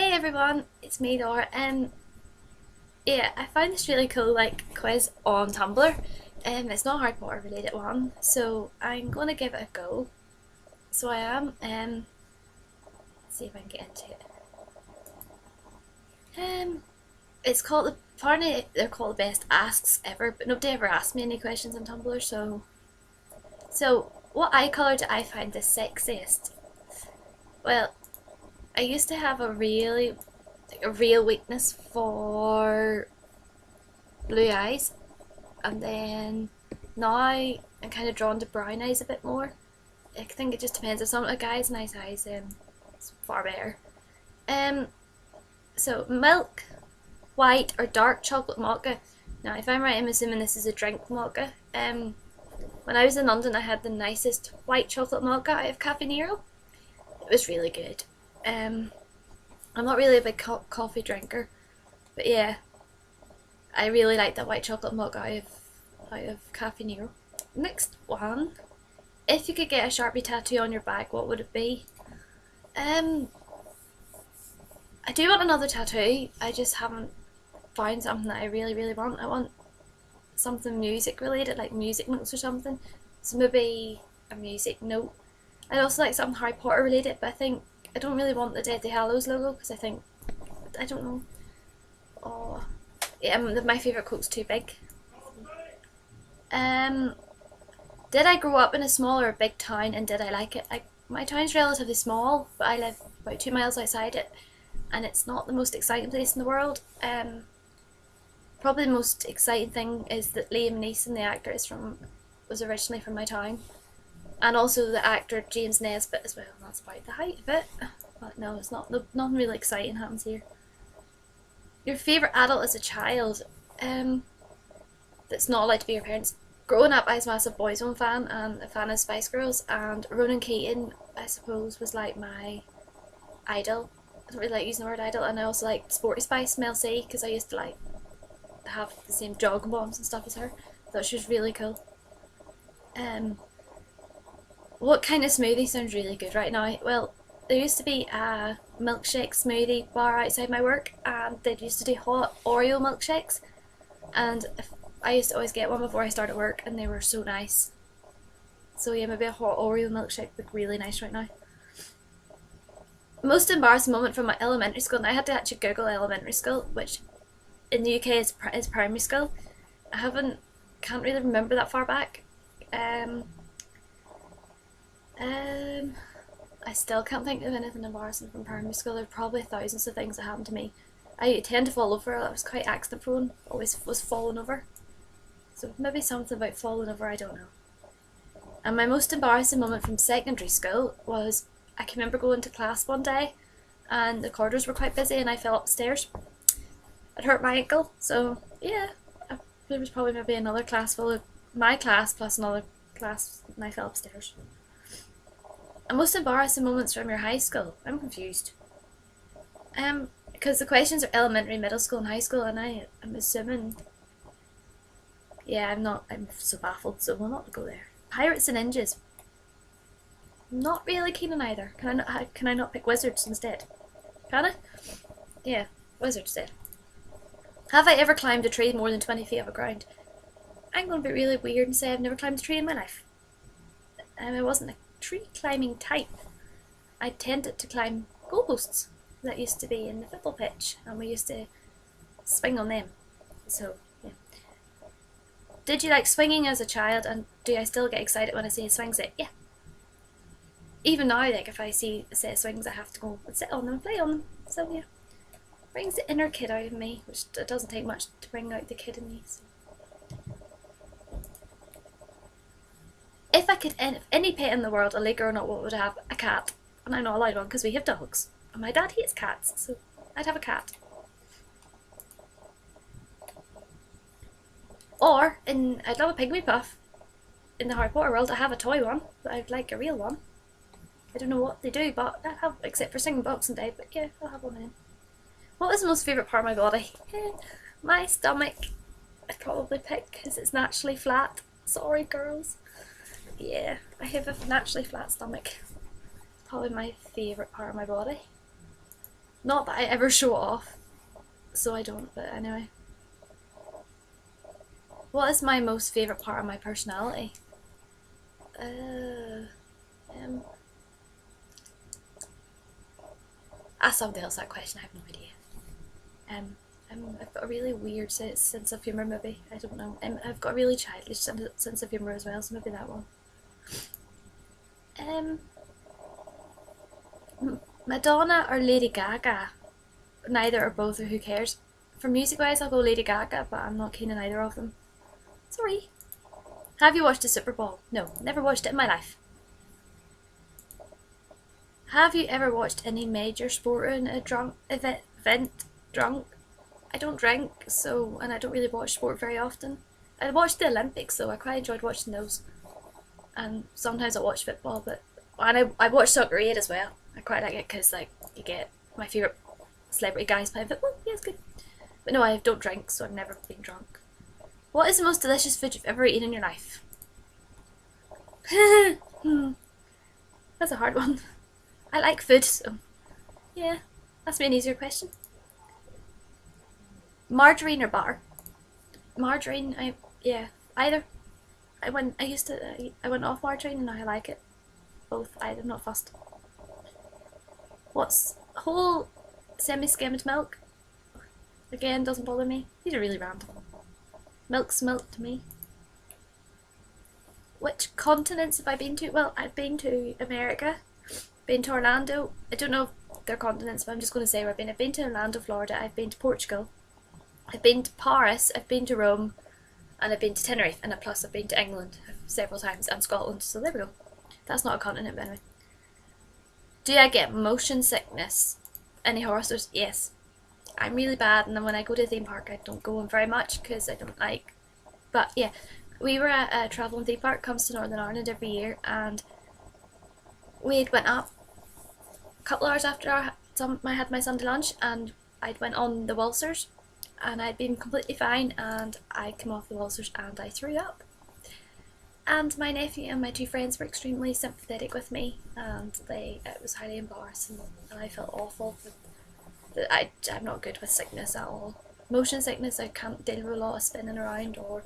Hey everyone, it's me Laura. Yeah, I found this really cool quiz on Tumblr. It's not a Harry Potter related one, so I'm gonna give it a go. So I am. Let's see if I can get into it. It's called apparently they're called the best asks ever, but nobody ever asked me any questions on Tumblr. So what eye color do I find the sexiest? Well, I used to have a real weakness for blue eyes, and then now I'm kind of drawn to brown eyes a bit more. I think it just depends. If some a guy's nice eyes, it's far better. Um, so milk, white or dark chocolate mocha. Now, if I'm right, I'm assuming this is a drink mocha. When I was in London, I had the nicest white chocolate mocha out of Caffè Nero. It was really good. I'm not really a big coffee drinker, but yeah, I really like that white chocolate mocha out of Caffè Nero. Next one, if you could get a Sharpie tattoo on your back, what would it be? I do want another tattoo. I just haven't found something that I really want. I want something music related, like music notes or something. So maybe a music note. I'd also like something Harry Potter related, but I don't really want the Deathly Hallows logo because I don't know. Oh, yeah, my favourite quote's too big. Did I grow up in a small or a big town, and did I like it? My town's relatively small, but I live about 2 miles outside it, and it's not the most exciting place in the world. Probably the most exciting thing is that Liam Neeson, the actor, was originally from my town, and also the actor James Nesbitt as well. And that's about the height of it. But no, it's not. Nothing really exciting happens here. Your favourite adult as a child? That's not allowed to be your parents. Growing up, I was a massive Boyzone fan and a fan of Spice Girls, and Ronan Keating, I suppose, was like my idol. I don't really like using the word idol, and I also liked Sporty Spice, Mel C, because I used to like have the same jogging bombs and stuff as her. I thought she was really cool. What kind of smoothie sounds really good right now? Well, there used to be a milkshake smoothie bar outside my work, and they used to do hot Oreo milkshakes, and I used to always get one before I started work, and they were so nice. So yeah, maybe a hot Oreo milkshake would be really nice right now. Most embarrassing moment from my elementary school, and I had to actually Google elementary school, which in the UK is primary school. Can't really remember that far back. I still can't think of anything embarrassing from primary school. There are probably thousands of things that happened to me. I tend to fall over. I was quite accident prone. Always was falling over. So maybe something about falling over, I don't know. And my most embarrassing moment from secondary school was I can remember going to class one day and the corridors were quite busy and I fell upstairs. It hurt my ankle. So yeah, there was probably maybe another class full of my class plus another class and I fell upstairs. And most embarrassing moments from your high school? I'm confused. Because the questions are elementary, middle school, and high school, and I'm assuming. Yeah, I'm so baffled, so we'll not go there. Pirates and ninjas. Not really keen on either. Can I not pick wizards instead? Can I? Yeah, wizards then. Have I ever climbed a tree more than 20 feet above ground? I'm going to be really weird and say I've never climbed a tree in my life. I wasn't a tree climbing type. I tended to climb goalposts that used to be in the football pitch, and we used to swing on them. So yeah. Did you like swinging as a child, and do I still get excited when I see a swing set? Yeah. Even now, like if I see a set of swings, I have to go and sit on them and play on them. So yeah, brings the inner kid out of me, which it doesn't take much to bring out the kid in me. So. If I could end any pet in the world, a league or not, what would I have? A cat. And I'm not allowed one because we have dogs. And my dad hates cats, so I'd have a cat. Or, I'd love a pygmy puff. In the Harry Potter world, I have a toy one, but I'd like a real one. I don't know what they do, but I have, except for singing Boxing Day, but yeah, I'll have one of them. What is the most favourite part of my body? My stomach. I'd probably pick because it's naturally flat. Sorry, girls. Yeah, I have a naturally flat stomach. Probably my favourite part of my body. Not that I ever show off, so I don't, but anyway. What is my most favourite part of my personality? Um, Ask somebody else that question, I have no idea. I've got a really weird sense of humour, maybe. I don't know. I've got a really childish sense of humour as well, so maybe that one. Madonna or Lady Gaga? Neither or both, or who cares? For music wise, I'll go Lady Gaga, but I'm not keen on either of them. Sorry. Have you watched the Super Bowl? No, never watched it in my life. Have you ever watched any major sporting event drunk? I don't drink, so, and I don't really watch sport very often. I watched the Olympics though, I quite enjoyed watching those. And sometimes I watch football, and I watch Soccer 8 as well. I quite like it because like you get my favourite celebrity guys playing football. Yeah, it's good. But no, I don't drink, so I've never been drunk. What is the most delicious food you've ever eaten in your life? That's a hard one. I like food, so yeah, that's an easier question. Margarine or butter? Margarine, yeah, either. I went off margarine and now I like it. Both, I'm not fussed. What's whole semi-skimmed milk? Again, doesn't bother me. These are really random. Milk's milk to me. Which continents have I been to? Well, I've been to America, been to Orlando. I don't know if they're continents, but I'm just going to say where I've been. I've been to Orlando, Florida. I've been to Portugal. I've been to Paris. I've been to Rome. And I've been to Tenerife. And plus I've been to England several times and Scotland. So there we go. That's not a continent, but anyway. Do I get motion sickness? Any horror stories? Yes. I'm really bad, and then when I go to a theme park, I don't go in very much because I don't like. But yeah, we were at a travelling theme park, comes to Northern Ireland every year, and we went up a couple hours after I had my Sunday lunch, and I went on the waltzers, and I'd been completely fine, and I came off the waltzers and I threw up. And my nephew and my two friends were extremely sympathetic with me, and it was highly embarrassing, and I felt awful. I'm not good with sickness at all. Motion sickness, I can't deal with a lot of spinning around or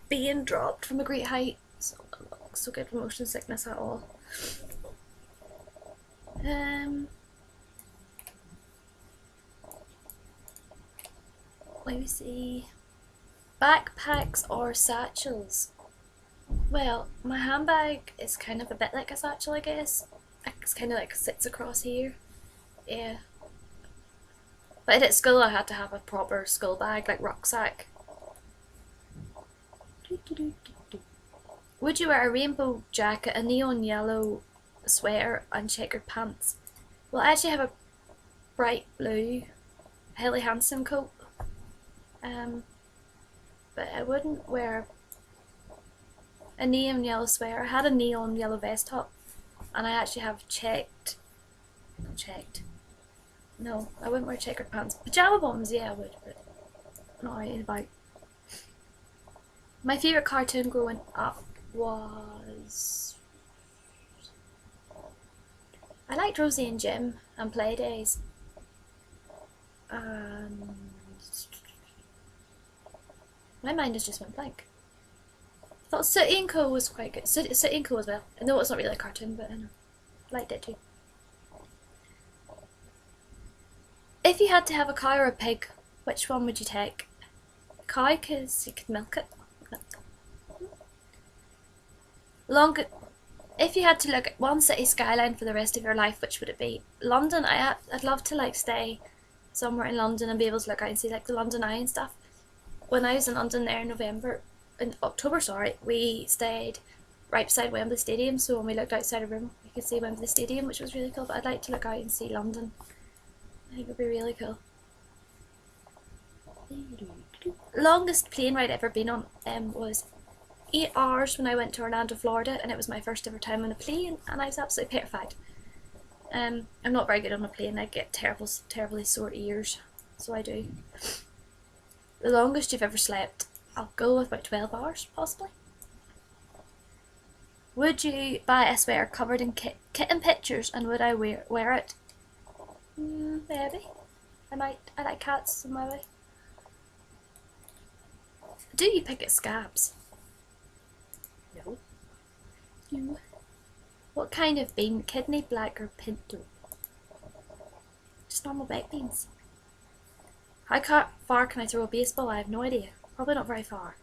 being dropped from a great height. So I'm not so good with motion sickness at all. Let me see. Backpacks or satchels? Well, my handbag is kind of a bit like a satchel, I guess. It's kind of like sits across here. Yeah. But at school I had to have a proper school bag, like rucksack. Would you wear a rainbow jacket, a neon yellow sweater and checkered pants? Well, I actually have a bright blue Helly Hansen coat. But I wouldn't wear a neon yellow sweater. I had a neon yellow vest top, and I actually have no, I wouldn't wear checkered pants. Pajama bottoms, yeah I would, but not out and about. My favourite cartoon growing up was... I liked Rosie and Jim and Playdays. And... my mind has just went blank. I thought Sooty and Co was quite good. Sooty and Co as well. I know it's not really a cartoon, but I know. Liked it too. If you had to have a cow or a pig, which one would you take? A cow, because you could milk it. If you had to look at one city skyline for the rest of your life, which would it be? London. I'd love to like stay somewhere in London and be able to look out and see like the London Eye and stuff. When I was in London there in October, we stayed right beside Wembley Stadium, so when we looked outside a room we could see Wembley Stadium, which was really cool. But I'd like to look out and see London. I think it would be really cool. Longest plane ride I've ever been on was 8 hours when I went to Orlando, Florida, and it was my first ever time on a plane, and I was absolutely petrified. I'm not very good on a plane. I get terribly sore ears, so I do. The longest you've ever slept, I'll go with about 12 hours, possibly. Would you buy a sweater covered in kitten pictures, and would I wear it? Maybe. I like cats, so maybe. Do you pick at scabs? No. No. What kind of bean? Kidney, black or pinto? Just normal baked beans. How far can I throw a baseball? I have no idea. Probably not very far.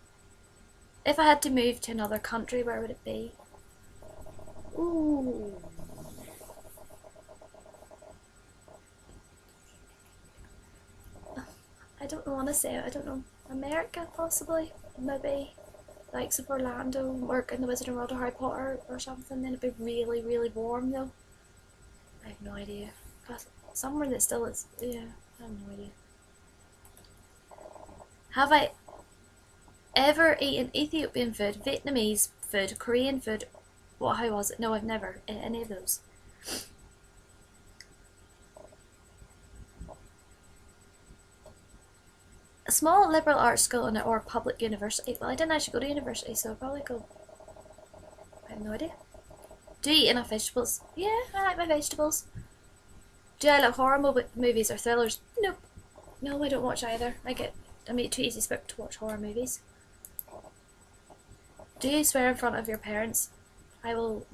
If I had to move to another country, where would it be? Ooh. I don't want to say it. I don't know. America, possibly. Maybe. Like some Orlando, work in the Wizarding World of Harry Potter or something. Then it'd be really, really warm though. I have no idea. Somewhere that still is. Yeah, I have no idea. Have I ever eaten Ethiopian food, Vietnamese food, Korean food? What? How was it? No, I've never eaten any of those. A small liberal arts school or public university. Well, I didn't actually go to university, so I'll probably go. I have no idea. Do you eat enough vegetables? Yeah, I like my vegetables. Do I like horror movies or thrillers? Nope. No, I don't watch either. I'm too easy spook to watch horror movies. Do you swear in front of your parents? I will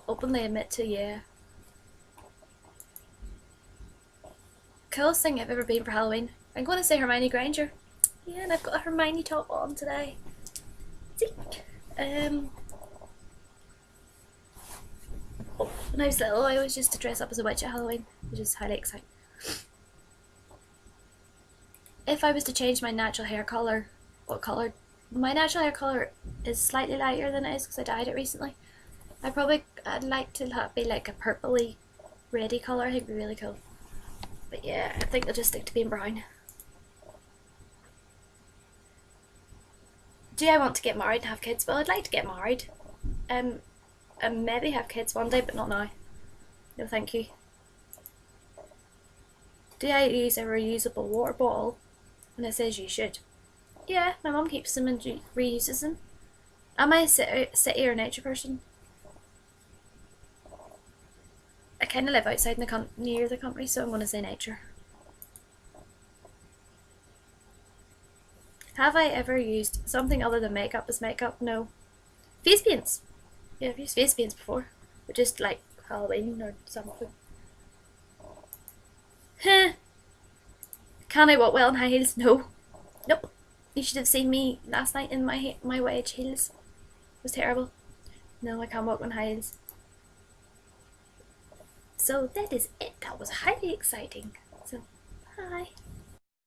openly admit to yeah. Coolest thing I've ever been for Halloween. I'm going to say Hermione Granger. Yeah, and I've got a Hermione top on today. See? When I was little, I always used to dress up as a witch at Halloween, which is highly exciting. If I was to change my natural hair colour, what colour? My natural hair colour is slightly lighter than it is because I dyed it recently. I'd like to be like a purpley, reddy colour. I think it'd be really cool. But yeah, I think I'll just stick to being brown. Do I want to get married and have kids? Well, I'd like to get married. And maybe have kids one day, but not now. No, thank you. Do I use a reusable water bottle? And it says you should. Yeah, my mum keeps them and reuses them. Am I a city or nature person? I kind of live outside near the country, so I'm going to say nature. Have I ever used something other than makeup as makeup? No. Face paints. Yeah, I've used face paints before, but just like Halloween or something. Huh. Can I walk well in high heels? No. Nope. You should have seen me last night in my wedge heels. It was terrible. No, I can't walk in high heels. So that is it. That was highly exciting. So, bye.